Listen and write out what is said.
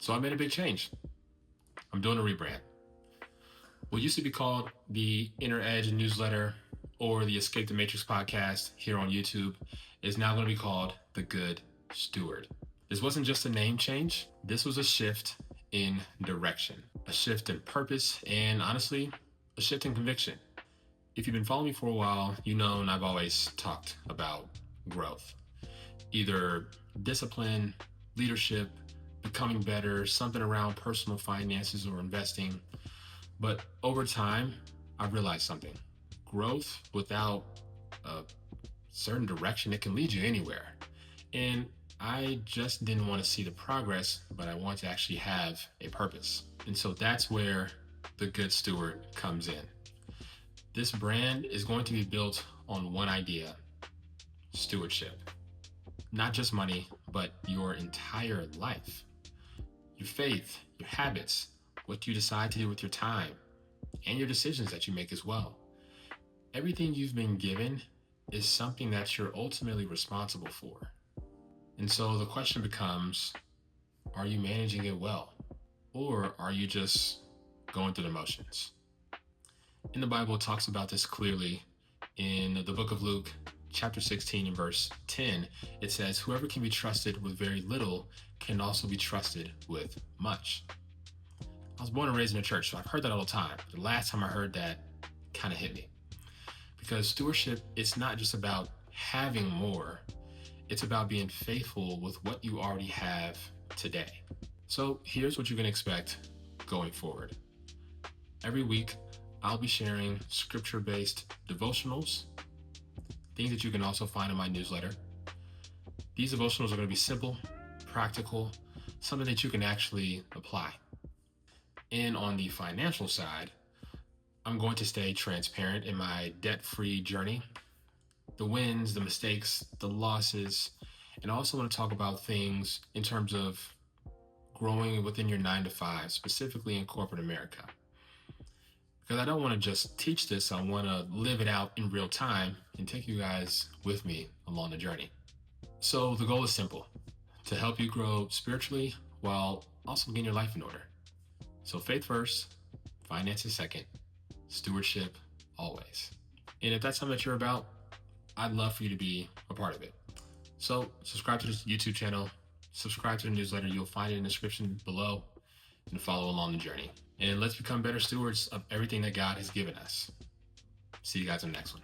So I made a big change. I'm doing a rebrand. What used to be called the Inner Edge newsletter or the Escape the Matrix podcast here on YouTube is now going to be called The Good Steward. This wasn't just a name change. This was a shift in direction, a shift in purpose, and honestly, a shift in conviction. If you've been following me for a while, you know, and I've always talked about growth, either discipline, leadership, becoming better, something around personal finances or investing. But over time, I've realized something. Growth without a certain direction, it can lead you anywhere. And I just didn't want to see the progress, but I want to actually have a purpose. And so that's where the Good Steward comes in. This brand is going to be built on one idea: stewardship. Not just money, but your entire life. Your faith, your habits, what you decide to do with your time, and your decisions that you make as well. Everything you've been given is something that you're ultimately responsible for. And so the question becomes, are you managing it well? Or are you just going through the motions? In the Bible, it talks about this clearly. In the book of Luke, chapter 16 and verse 10, it says, whoever can be trusted with very little can also be trusted with much. I was born and raised in a church, so I've heard that all the time. The last time I heard that kind of hit me. Because stewardship, it's not just about having more. It's about being faithful with what you already have today. So here's what you can expect going forward. Every week, I'll be sharing scripture-based devotionals, things that you can also find in my newsletter. These devotionals are going to be simple, practical, something that you can actually apply. And on the financial side, I'm going to stay transparent in my debt-free journey, the wins, the mistakes, the losses, and I also want to talk about things in terms of growing within your 9-to-5, specifically in corporate America. Because I don't want to just teach this, I want to live it out in real time and take you guys with me along the journey. So the goal is simple: to help you grow spiritually while also getting your life in order. So faith first, finances second, stewardship always. And if that's something that you're about, I'd love for you to be a part of it. So subscribe to this YouTube channel, subscribe to the newsletter. You'll find it in the description below, and follow along the journey. And let's become better stewards of everything that God has given us. See you guys in the next one.